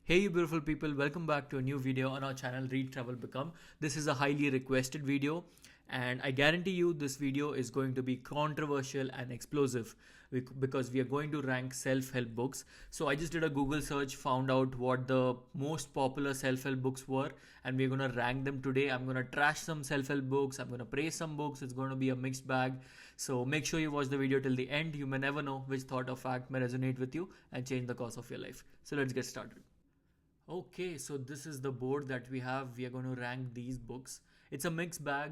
Hey you beautiful people, welcome back to a new video on our channel Read Travel Become. This is a highly requested video and I guarantee you this video is going to be controversial and explosive because we are going to rank self-help books. So I just did a Google search, found out what the most popular self-help books were, and we're going to rank them today. I'm going to trash some self-help books, I'm going to praise some books. It's going to be a mixed bag. So make sure you watch the video till the end. You may never know which thought or fact may resonate with you and change the course of your life. So let's get started. Okay, so this is the board that we have. We are going to rank these books. It's a mixed bag.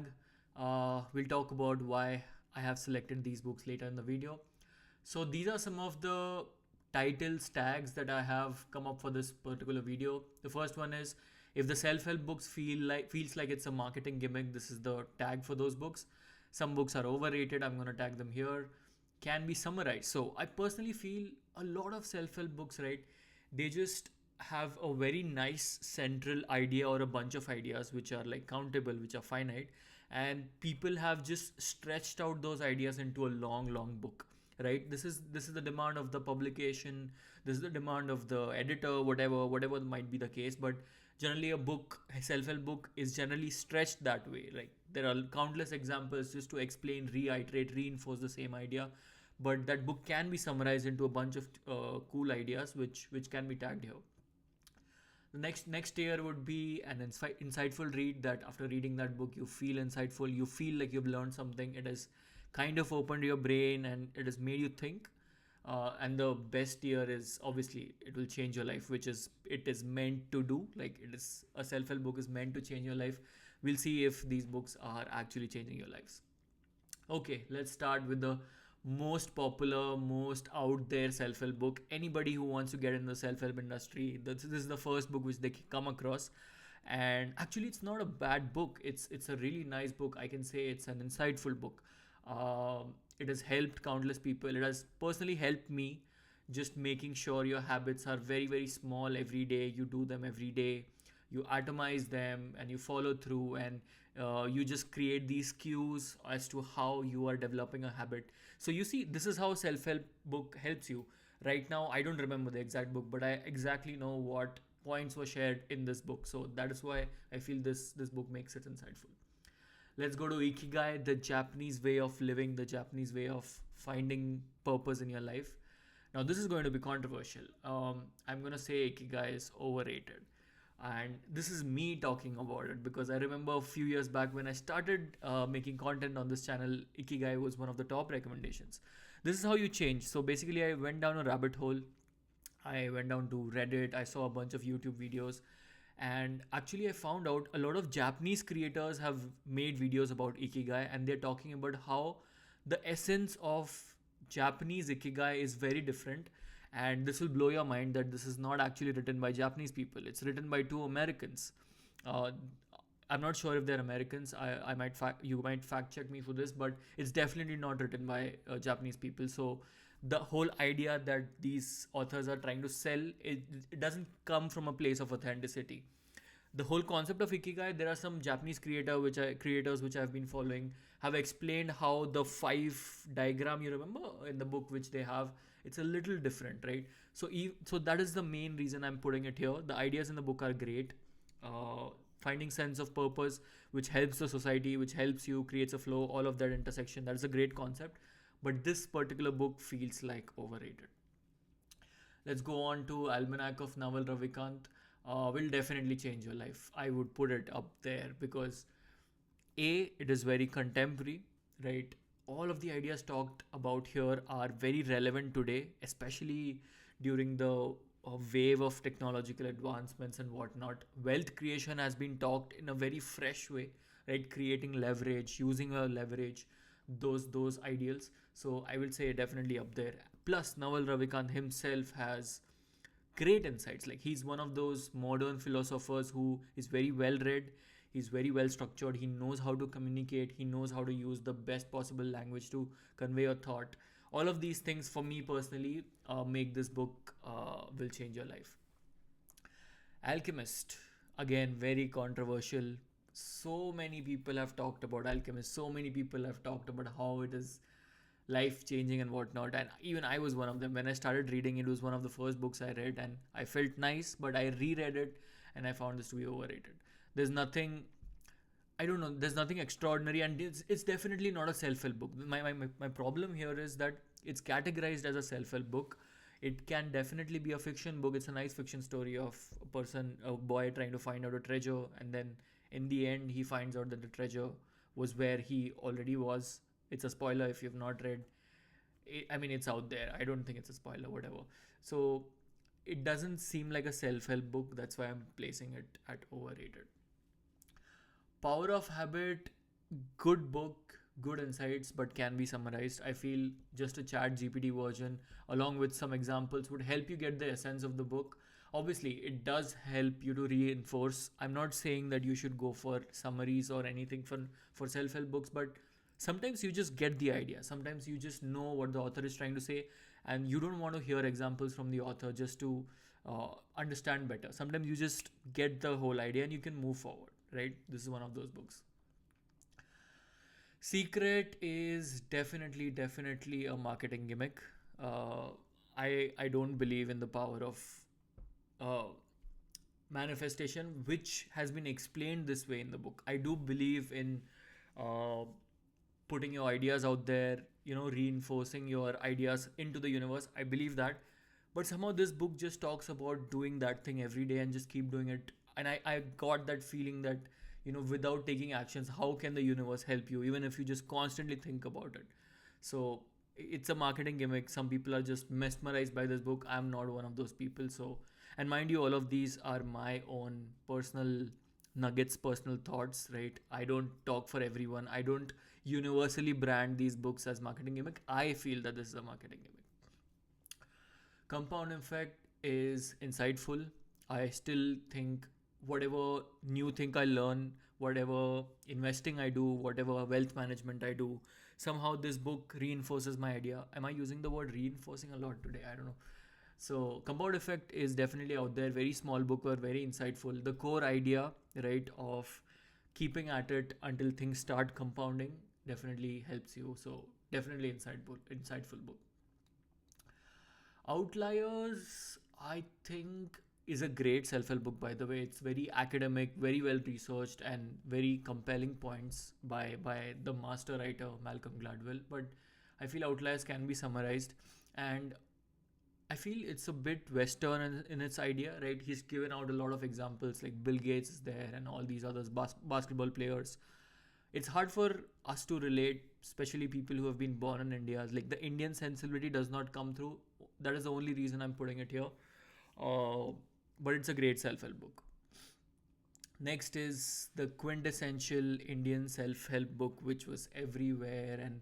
We'll talk about why I have selected these books later in the video. So these are some of the titles, tags that I have come up for this particular video. The first one is if the self-help books feels like it's a marketing gimmick, this is the tag for those books. Some books are overrated. I'm going to tag them here. Can be summarized. So I personally feel a lot of self-help books, right? They just have a very nice central idea or a bunch of ideas which are like countable, which are finite, and people have just stretched out those ideas into a long book, right? This is the demand of the publication, this is the demand of the editor, whatever might be the case. But generally a self-help book is generally stretched that way. Like there are countless examples just to explain, reiterate, reinforce the same idea, but that book can be summarized into a bunch of cool ideas which can be tagged here. The next tier would be an insightful read, that after reading that book you feel insightful, you feel like you've learned something, it has kind of opened your brain and it has made you think. And the best tier is obviously it will change your life, which is it is meant to do. Like it is a self-help book is meant to change your life. We'll see if these books are actually changing your lives. Okay, let's start with the most popular, most out there self-help book. Anybody who wants to get in the self-help industry, this is the first book which they come across. And actually, it's not a bad book. It's a really nice book. I can say it's an insightful book. It has helped countless people. It has personally helped me. Just making sure your habits are very small every day. You do them every day, you atomize them and you follow through, and you just create these cues as to how you are developing a habit. So you see, this is how self-help book helps you. Right now I don't remember the exact book, but I exactly know what points were shared in this book. So that is why I feel this book makes it insightful. Let's go to Ikigai, the Japanese way of living, the Japanese way of finding purpose in your life. Now, this is going to be controversial. I'm going to say Ikigai is overrated. And this is me talking about it because I remember a few years back when I started making content on this channel, Ikigai was one of the top recommendations. This is how you change. So basically, I went down a rabbit hole. I went down to Reddit. I saw a bunch of YouTube videos. And actually, I found out a lot of Japanese creators have made videos about Ikigai, and they're talking about how the essence of Japanese Ikigai is very different. And this will blow your mind that this is not actually written by Japanese people. It's written by two Americans. Uh, I'm not sure if they're Americans. You might fact check me for this, but it's definitely not written by Japanese people. So the whole idea that these authors are trying to sell, it doesn't come from a place of authenticity. The whole concept of Ikigai, there are some Japanese creators which I've been following, have explained how the five diagram, you remember in the book which they have, it's a little different, right? So that is the main reason I'm putting it here. The ideas in the book are great. uh, Finding sense of purpose, which helps the society, which helps you, creates a flow, all of that intersection, that is a great concept. But this particular book feels like overrated. Let's go on to Almanac of Naval Ravikant. Will definitely change your life. I would put it up there because it is very contemporary, right? All of the ideas talked about here are very relevant today, especially during the wave of technological advancements and whatnot. Wealth creation has been talked in a very fresh way, right? Creating leverage, using a leverage, those ideals. So I will say definitely up there. Plus, Naval Ravikant himself has great insights. Like he's one of those modern philosophers who is very well read, he's very well structured, he knows how to communicate, he knows how to use the best possible language to convey a thought. All of these things for me personally make this book will change your life. Alchemist, again very controversial. So many people have talked about Alchemist, so many people have talked about how it is life changing and whatnot. And even I was one of them. When I started reading, it was one of the first books I read, and I felt nice, but I reread it and I found this to be overrated. There's nothing, I don't know, there's nothing extraordinary, and it's definitely not a self help book. My problem here is that it's categorized as a self help book. It can definitely be a fiction book. It's a nice fiction story of a boy trying to find out a treasure, and then in the end, he finds out that the treasure was where he already was. It's a spoiler if you've not read. I mean, it's out there. I don't think it's a spoiler, whatever. So it doesn't seem like a self help book. That's why I'm placing it at overrated. Power of Habit, good book, good insights, but can be summarized. I feel just a chat GPT version along with some examples would help you get the essence of the book. Obviously, it does help you to reinforce. I'm not saying that you should go for summaries or anything for self help books, but sometimes you just get the idea. Sometimes you just know what the author is trying to say, and you don't want to hear examples from the author just to understand better. Sometimes you just get the whole idea and you can move forward, right? This is one of those books. Secret is definitely a marketing gimmick. Uh, I don't believe in the power of uh, manifestation, which has been explained this way in the book. I do believe in uh, putting your ideas out there, reinforcing your ideas into the universe. I believe that. But somehow this book just talks about doing that thing every day and just keep doing it. And I got that feeling that, without taking actions, how can the universe help you, even if you just constantly think about it? So it's a marketing gimmick. Some people are just mesmerized by this book. I'm not one of those people. So, and mind you, all of these are my own personal nuggets, personal thoughts, right? I don't talk for everyone. I don't universally brand these books as marketing gimmick. I feel that this is a marketing gimmick. Compound Effect is insightful. I still think whatever new thing I learn, whatever investing I do, whatever wealth management I do, somehow this book reinforces my idea. Am I using the word reinforcing a lot today? I don't know. So Compound Effect is definitely out there. Very small book, but very insightful. The core idea, right, of keeping at it until things start compounding definitely helps you. So definitely insightful book. Outliers, I think, is a great self help book, by the way. It's very academic, very well researched, and very compelling points by the master writer, Malcolm Gladwell. But I feel Outliers can be summarized, and I feel it's a bit Western in its idea, right? He's given out a lot of examples, like Bill Gates is there and all these others, basketball players. It's hard for us to relate, especially people who have been born in India. Like the Indian sensibility does not come through. That is the only reason I'm putting it here. Uh, but it's a great self help book. Next is the quintessential Indian self help book, which was everywhere and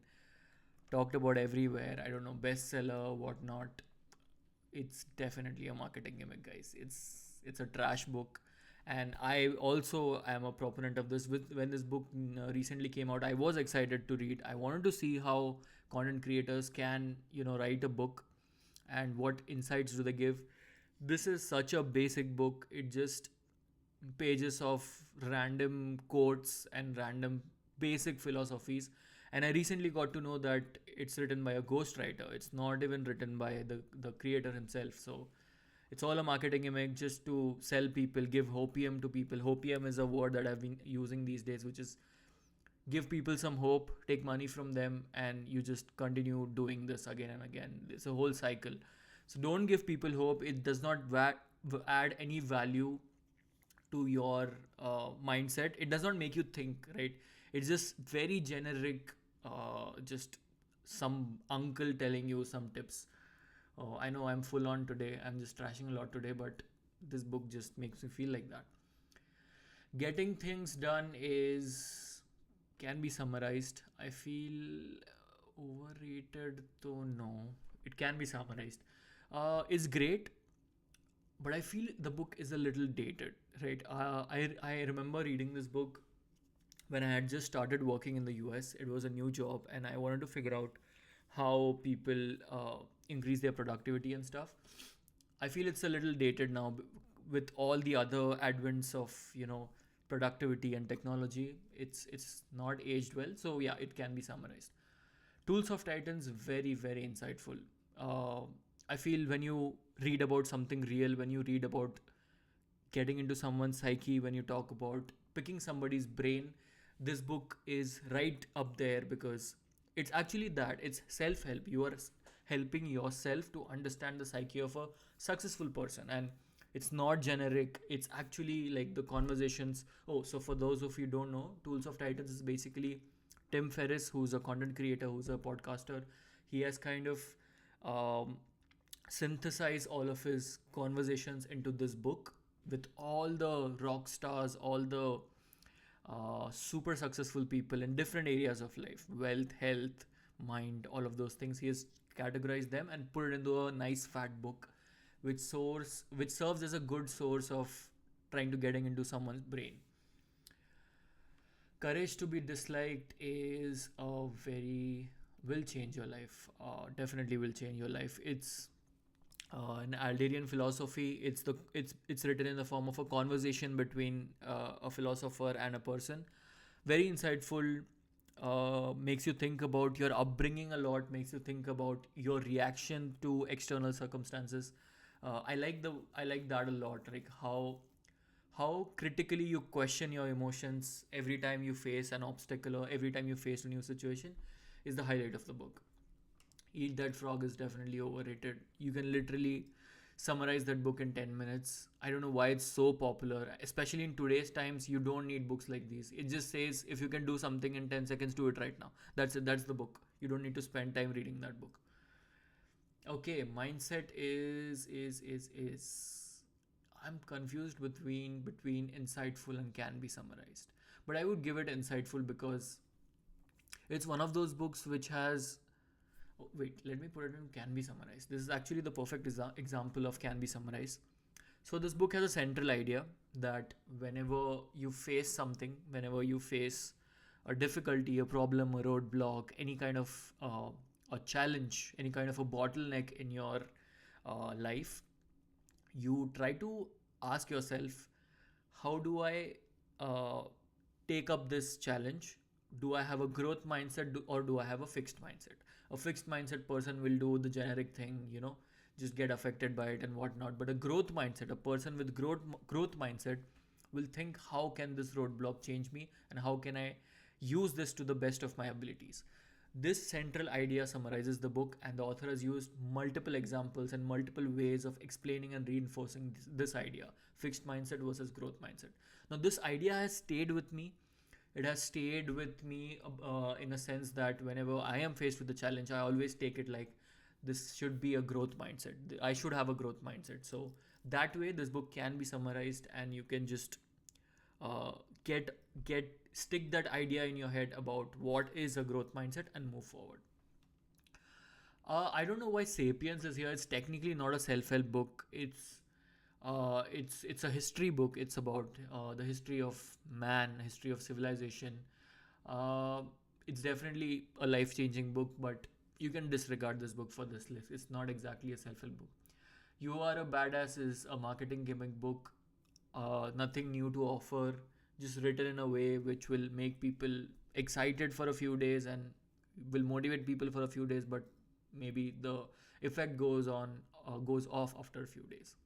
talked about everywhere. I don't know, bestseller, whatnot. It's definitely a marketing gimmick, guys. It's a trash book, and I also am a proponent of this. When this book recently came out, I was excited to read. I wanted to see how content creators can write a book and what insights do they give. This is such a basic book. It just pages of random quotes and random basic philosophies. And I recently got to know that it's written by a ghostwriter. It's not even written by the creator himself. So it's all a marketing gimmick just to sell people, give hopium to people. Hopium is a word that I've been using these days, which is give people some hope, take money from them, and you just continue doing this again and again. It's a whole cycle. So don't give people hope. It does not add any value to your mindset. It does not make you think, right? It's just very generic, just some uncle telling you some tips. I know I'm full on today. I'm just trashing a lot today, but this book just makes me feel like that. Getting things done is can be summarized. I feel overrated though. No, it can be summarized. It's great, but I feel the book is a little dated, right? I remember reading this book when I had just started working in the US. It was a new job, and I wanted to figure out how people increase their productivity and stuff. I feel it's a little dated now with all the other advents of productivity and technology. It's not aged well, so yeah, it can be summarized. Tools of Titans, very, very insightful. Uh, I feel when you read about something real, when you read about getting into someone's psyche, when you talk about picking somebody's brain, this book is right up there because it's actually that. It's self help. You are helping yourself to understand the psyche of a successful person. And it's not generic, it's actually like the conversations. Oh, so for those of you who don't know, Tools of Titans is basically Tim Ferriss, who's a content creator, who's a podcaster. He has kind of um, synthesized all of his conversations into this book with all the rock stars, all the super successful people in different areas of life, wealth, health, mind, all of those things. He has categorized them and put it into a nice fat book, which serves as a good source of trying to getting into someone's brain. Courage to be disliked is a very will change your life. Definitely will change your life. It's an Alderian philosophy. It's written in the form of a conversation between a philosopher and a person. Very insightful. Makes you think about your upbringing a lot. Makes you think about your reaction to external circumstances. I like that a lot. Like how critically you question your emotions every time you face an obstacle or every time you face a new situation is the highlight of the book. Eat That Frog is definitely overrated. You can literally summarize that book in 10 minutes. I don't know why it's so popular, especially in today's times. You don't need books like these. It just says if you can do something in 10 seconds, do it right now. That's it. That's the book. You don't need to spend time reading that book. Okay, mindset is I'm confused between insightful and can be summarized. But I would give it insightful because it's one of those books which has. Oh, wait, let me put it in can be summarized. This is actually the perfect example of can be summarized. So this book has a central idea that whenever you face something, whenever you face a difficulty, a problem, a roadblock, any kind of a challenge, any kind of a bottleneck in your life, you try to ask yourself, how do I uh, take up this challenge? Do I have a growth mindset or do I have a fixed mindset? A fixed mindset person will do the generic thing, just get affected by it and whatnot. But a growth mindset, a person with growth mindset will think, how can this roadblock change me and how can I use this to the best of my abilities? This central idea summarizes the book, and the author has used multiple examples and multiple ways of explaining and reinforcing this idea, fixed mindset versus growth mindset. Now, this idea has stayed with me. It has stayed with me in a sense that whenever I am faced with a challenge, I always take it like this should be a growth mindset. I should have a growth mindset. So that way, this book can be summarized, and you can just uh, get stick that idea in your head about what is a growth mindset and move forward. I don't know why Sapiens is here. It's technically not a self-help book. It's a history book. It's about the history of man, history of civilization. Uh, it's definitely a life-changing book, but you can disregard this book for this list. It's not exactly a self-help book. You Are a Badass is a marketing gimmick book. Nothing new to offer. Just written in a way which will make people excited for a few days and will motivate people for a few days, but maybe the effect goes off after a few days.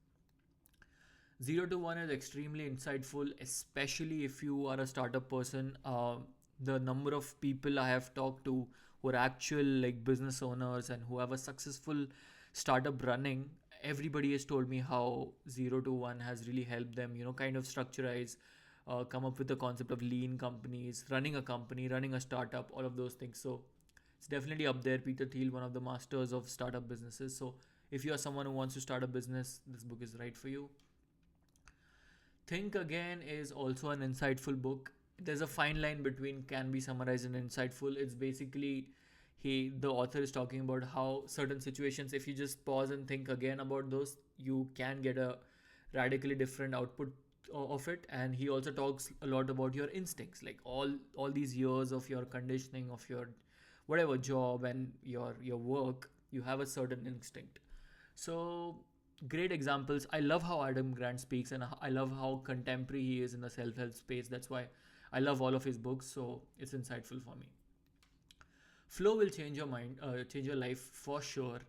0 to 1 is extremely insightful, especially if you are a startup person. The number of people I have talked to who are actual like business owners and who have a successful startup running, everybody has told me how 0 to 1 has really helped them, kind of structurize, come up with the concept of lean companies, running a company, running a startup, all of those things. So it's definitely up there. Peter Thiel, one of the masters of startup businesses. So if you are someone who wants to start a business, this book is right for you. Think Again is also an insightful book. There's a fine line between can be summarized and insightful. It's basically the author is talking about how certain situations, if you just pause and think again about those, you can get a radically different output of it. And he also talks a lot about your instincts, like all these years of your conditioning of your whatever job and your work, you have a certain instinct. So great examples. I love how Adam Grant speaks, and I love how contemporary he is in the self-help space. That's why I love all of his books. So it's insightful for me. Flow will change your mind, change your life for sure.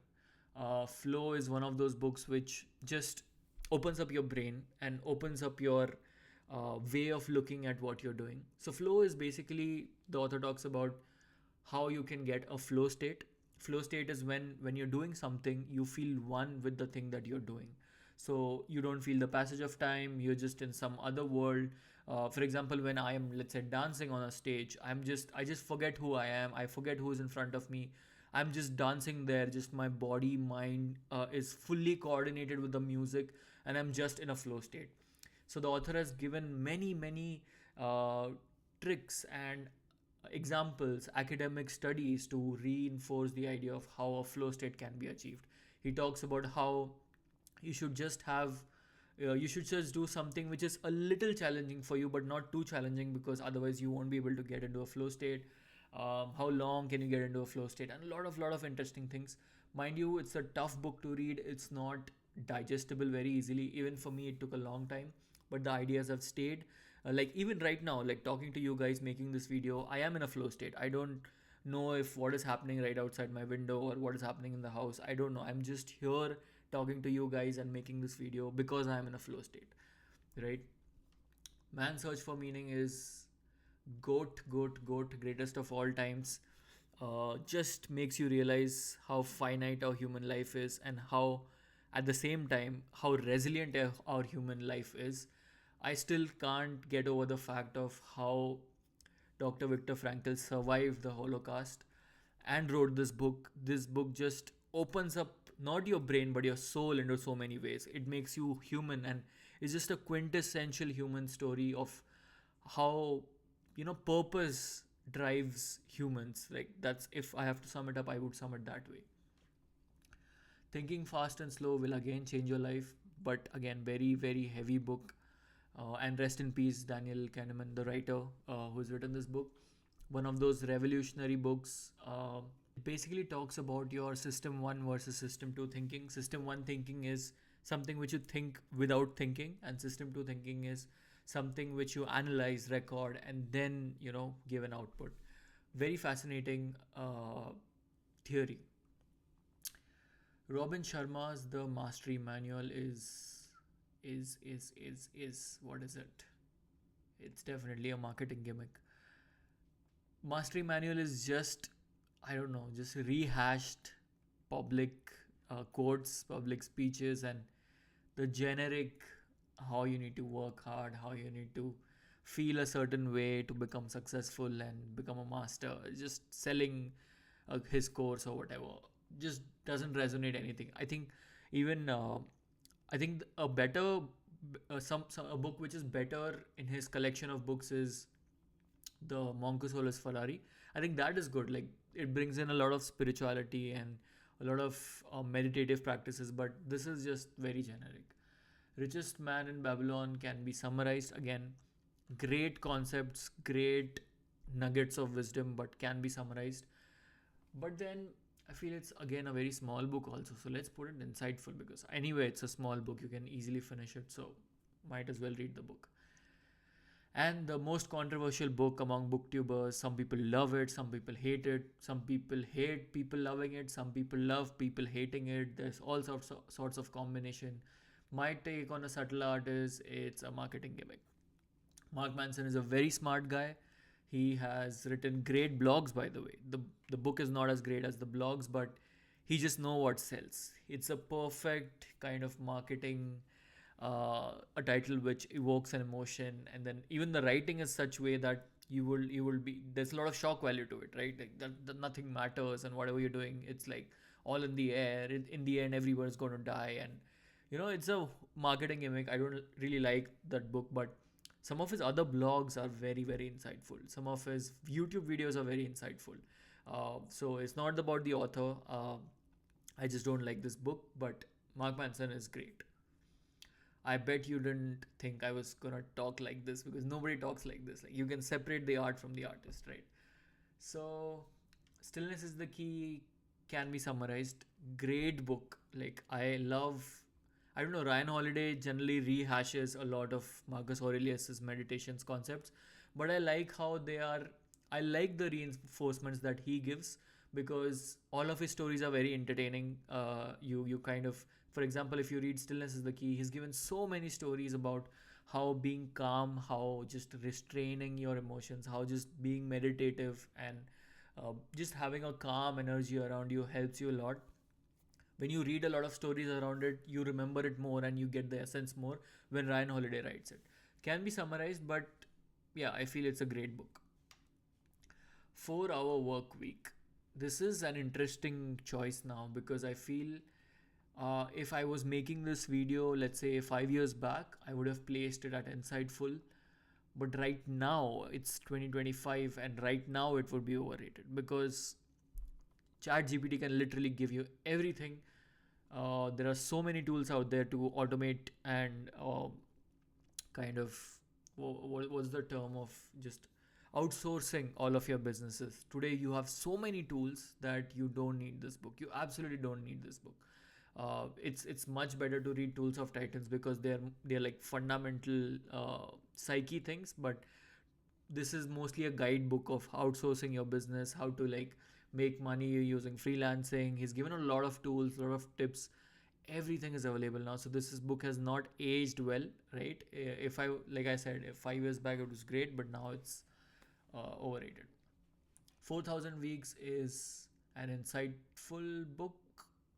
Flow is one of those books which just opens up your brain and opens up your way of looking at what you're doing. So flow is basically, the author talks about how you can get a flow state. Flow state is when you're doing something, you feel one with the thing that you're doing. So you don't feel the passage of time, you're just in some other world. For example, when I am, let's say, dancing on a stage, I just forget who I am, I forget who is in front of me. I'm just dancing there, just my body mind is fully coordinated with the music, and I'm just in a flow state. So the author has given many uh, tricks and examples, academic studies to reinforce the idea of how a flow state can be achieved. He talks about how you should just have you should just do something which is a little challenging for you, but not too challenging, because otherwise you won't be able to get into a flow state. How long can you get into a flow state, and a lot of interesting things. Mind you, it's a tough book to read. It's not digestible very easily. Even for me, it took a long time, but the ideas have stayed. Like even right now, like talking to you guys, making this video, I am in a flow state. I don't know if what is happening right outside my window or what is happening in the house. I don't know. I'm just here talking to you guys and making this video because I'm in a flow state, right? Man's Search for Meaning is goat, greatest of all times. Just makes you realize how finite our human life is, and how, at the same time, how resilient our human life is. I still can't get over the fact of how Dr. Viktor Frankl survived the Holocaust and wrote this book. This book just opens up not your brain but your soul into so many ways. It makes you human, and it's just a quintessential human story of how, purpose drives humans. Like, that's, if I have to sum it up, I would sum it that way. Thinking Fast and Slow will again change your life, but again, very heavy book. And rest in peace, Daniel Kahneman, the writer who's written this book. One of those revolutionary books. It basically talks about your system 1 versus system 2 thinking. System 1 thinking is something which you think without thinking, and system 2 thinking is something which you analyze, record, and then, give an output. Very fascinating theory. Robin Sharma's The Mastery Manual is what is it? It's definitely a marketing gimmick. Mastery Manual is just, I don't know, just rehashed public quotes, public speeches, and the generic how you need to work hard, how you need to feel a certain way to become successful and become a master. Just selling his course or whatever just doesn't resonate anything. I think even I think a better some a book which is better in his collection of books is the Monk Solus Ferrari. I think that is good. Like, it brings in a lot of spirituality and a lot of meditative practices, but this is just very generic. Richest Man in Babylon can be summarized again. Great concepts, great nuggets of wisdom, but can be summarized. But then I feel it's again a very small book also. So let's put it insightful, because anyway it's a small book. You can easily finish it. So might as well read the book. And the most controversial book among booktubers, some people love it, some people hate it, some people hate people loving it, some people love people hating it. There's all sorts of combination. My take on a subtle art is it's a marketing gimmick. Mark Manson is a very smart guy. He has written great blogs, by the way. The book is not as great as the blogs, but he just know what sells. It's a perfect kind of marketing, a title which evokes an emotion, and then even the writing is such way that you will be, there's a lot of shock value to it, right? Like that nothing matters, and whatever you're doing, it's like all in the air. In the end, everyone's going to die, and it's a marketing gimmick. I don't really like that book, but some of his other blogs are very insightful. Some of his YouTube videos are very insightful. So it's not about the author. I just don't like this book, but Mark Manson is great. I bet you didn't think I was gonna talk like this, because nobody talks like this. Like, you can separate the art from the artist, right? So, Stillness is the Key can be summarized. Great book. Like, I don't know, Ryan Holiday generally rehashes a lot of Marcus Aurelius's meditations concepts, but I like how I like the reinforcements that he gives, because all of his stories are very entertaining. You kind of, for example, if you read Stillness is the Key, he's given so many stories about how being calm, how just restraining your emotions, how just being meditative and just having a calm energy around you helps you a lot. When you read a lot of stories around it, you remember it more and you get the essence more when Ryan Holiday writes it. Can be summarized, but yeah, I feel it's a great book. 4 hour work week. This is an interesting choice now because I feel if I was making this video, let's say 5 years back, I would have placed it at Insightful. But right now, it's 2025, and right now it would be overrated because ChatGPT can literally give you everything. There are so many tools out there to automate and kind of what's the term of just outsourcing all of your businesses. Today, you have so many tools that you don't need this book. You absolutely don't need this book. It's much better to read Tools of Titans because they're like fundamental psyche things, but this is mostly a guidebook of outsourcing your business, how to like make money using freelancing. He's given a lot of tools, a lot of tips. Everything is available now. So this book has not aged well, right? If I like I said, 5 years back it was great, but now it's overrated. 4,000 Weeks is an insightful book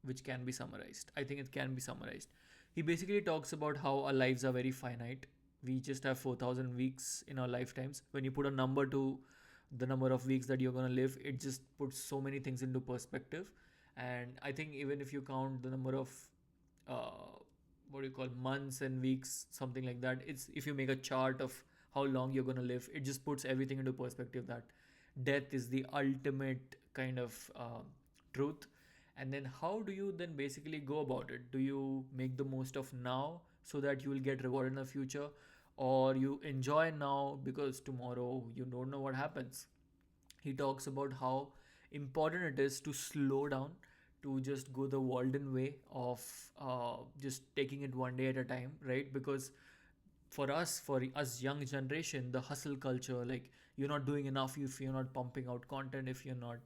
which can be summarized. I think it can be summarized. He basically talks about how our lives are very finite. We just have 4,000 weeks in our lifetimes. When you put a number to the number of weeks that you're going to live, it just puts so many things into perspective. And I think even if you count the number of what do you call months and weeks, something like that, it's if you make a chart of how long you're going to live, it just puts everything into perspective that death is the ultimate kind of truth. And then how do you then basically go about it? Do you make the most of now so that you will get rewarded in the future, or you enjoy now because tomorrow you don't know what happens? He talks about how important it is to slow down, to just go the Walden way of just taking it one day at a time, right? Because for us young generation, the hustle culture, like you're not doing enough if you're not pumping out content, if you're not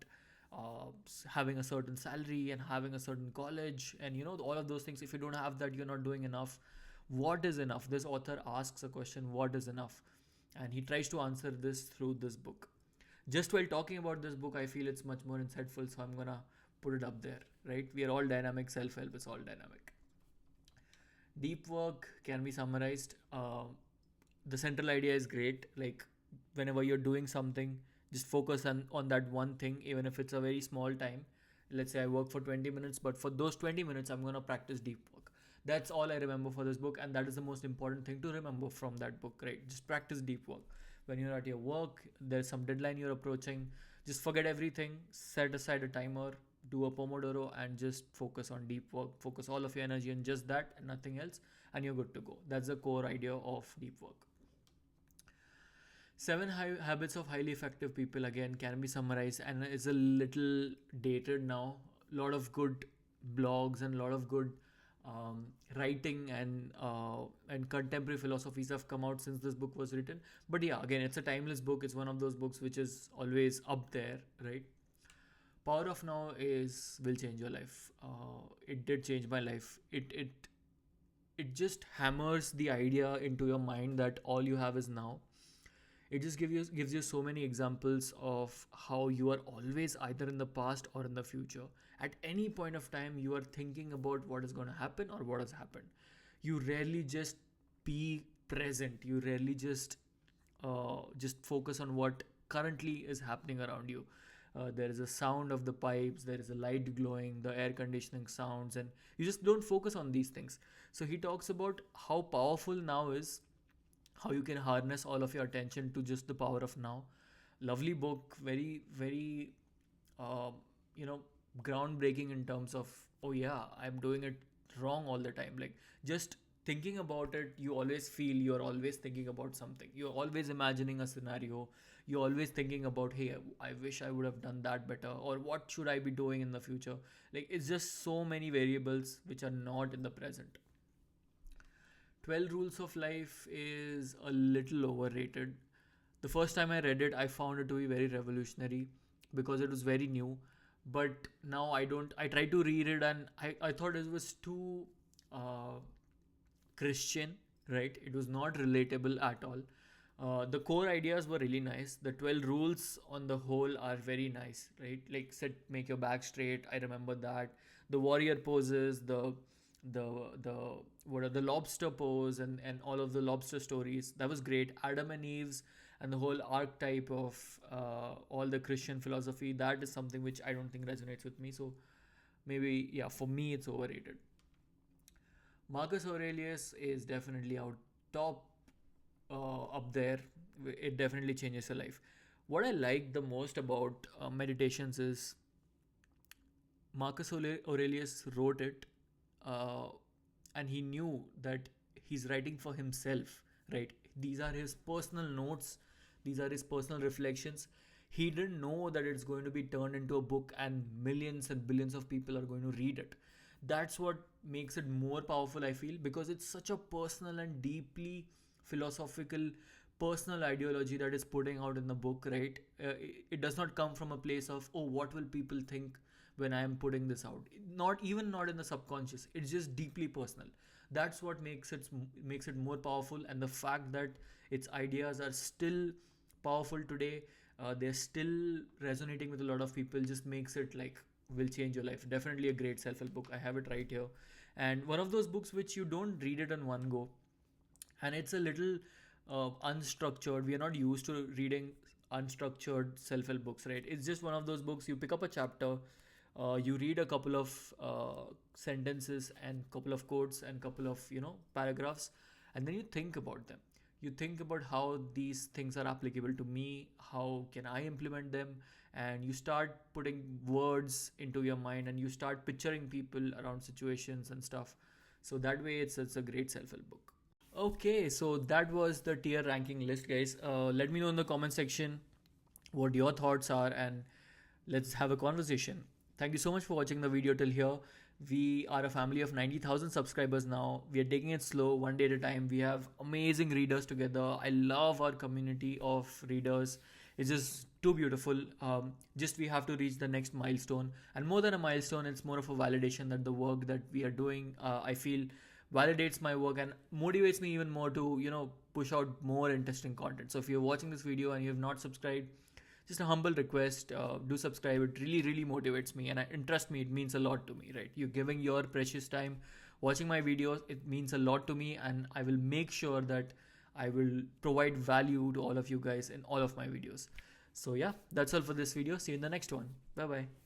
having a certain salary and having a certain college, and all of those things, if you don't have that, you're not doing enough. What is enough? This author asks a question, what is enough? And he tries to answer this through this book. Just while talking about this book, I feel it's much more insightful, so I'm gonna put it up there, right? We are all dynamic. Self-help is all dynamic. Deep work can be summarized. The central idea is great. Like whenever you're doing something, just focus on that one thing, even if it's a very small time. Let's say I work for 20 minutes, but for those 20 minutes, I'm going to practice deep work. That's all I remember for this book, and that is the most important thing to remember from that book, right? Just practice deep work. When you're at your work, there's some deadline you're approaching, just forget everything, set aside a timer, do a Pomodoro, and just focus on deep work. Focus all of your energy on just that and nothing else, and you're good to go. That's the core idea of deep work. Seven habits of highly effective people again can be summarized and is a little dated now. A lot of good blogs and a lot of good writing and contemporary philosophies have come out since this book was written. But yeah, again, it's a timeless book. It's one of those books which is always up there, right? Power of Now is will change your life. It did change my life. It just hammers the idea into your mind that all you have is now. It just gives you so many examples of how you are always either in the past or in the future. At any point of time, you are thinking about what is going to happen or what has happened. You rarely just be present. You rarely just focus on what currently is happening around you. There is a sound of the pipes, there is a light glowing, the air conditioning sounds, and you just don't focus on these things. So he talks about how powerful now is, how you can harness all of your attention to just the power of now. Lovely book, very, very, uh, you know, groundbreaking in terms of, oh yeah, I'm doing it wrong all the time. Like, just thinking about it, you always feel you're always thinking about something. You're always imagining a scenario. You're always thinking about, hey, I wish I would have done that better, or what should I be doing in the future? Like, it's just so many variables which are not in the present. 12 Rules of Life is a little overrated. The first time I read it, I found it to be very revolutionary because it was very new. but now I don't. I try to read it, and I thought it was too uh, Christian, right? It was not relatable at all. The core ideas were really nice. The 12 rules on the whole are very nice, right? Like sit, make your back straight. I remember that. The warrior poses, the the what are the lobster pose, and all of the lobster stories. That was great. Adam and Eve's and the whole archetype of all the Christian philosophy. That is something which I don't think resonates with me. So maybe yeah, for me it's overrated. Marcus Aurelius is definitely out top up there. It definitely changes your life. What I like the most about meditations is Marcus Aurelius wrote it, uh, and he knew that he's writing for himself, right? These are his personal notes, these are his personal reflections. He didn't know that it's going to be turned into a book and millions and billions of people are going to read it. That's what makes it more powerful, I feel, because it's such a personal and deeply philosophical personal ideology that is putting out in the book, right? It does not come from a place of, oh, what will people think when I am putting this out? Not even not in the subconscious. It's just deeply personal. That's what makes it more powerful, and the fact that its ideas are still powerful today, they're still resonating with a lot of people, just makes it like will change your life. Definitely a great self-help book. I have it right here, and one of those books which you don't read it in one go, and it's a little unstructured. We are not used to reading unstructured self-help books, right? It's just one of those books. You pick up a chapter, you read a couple of sentences and couple of quotes and couple of paragraphs, and then you think about them. You think about how these things are applicable to me, how can I implement them, and you start putting words into your mind, and you start picturing people around situations and stuff. So that way it's a great self-help book. Okay, so that was the tier ranking list, guys. Let me know in the comment section what your thoughts are, and let's have a conversation. Thank you so much for watching the video till here. We are a family of 90,000 subscribers now. We are taking it slow, one day at a time. We have amazing readers together. I love our community of readers. It's just too beautiful. Just we have to reach the next milestone, and more than a milestone, it's more of a validation that the work that we are doing, I feel, validates my work and motivates me even more to push out more interesting content. So if you're watching this video and you have not subscribed, just a humble request, do subscribe. It really really motivates me, and trust me, it means a lot to me, right? You're giving your precious time watching my videos. It means a lot to me, and I will make sure that I will provide value to all of you guys in all of my videos. So yeah, that's all for this video. See you in the next one. Bye bye.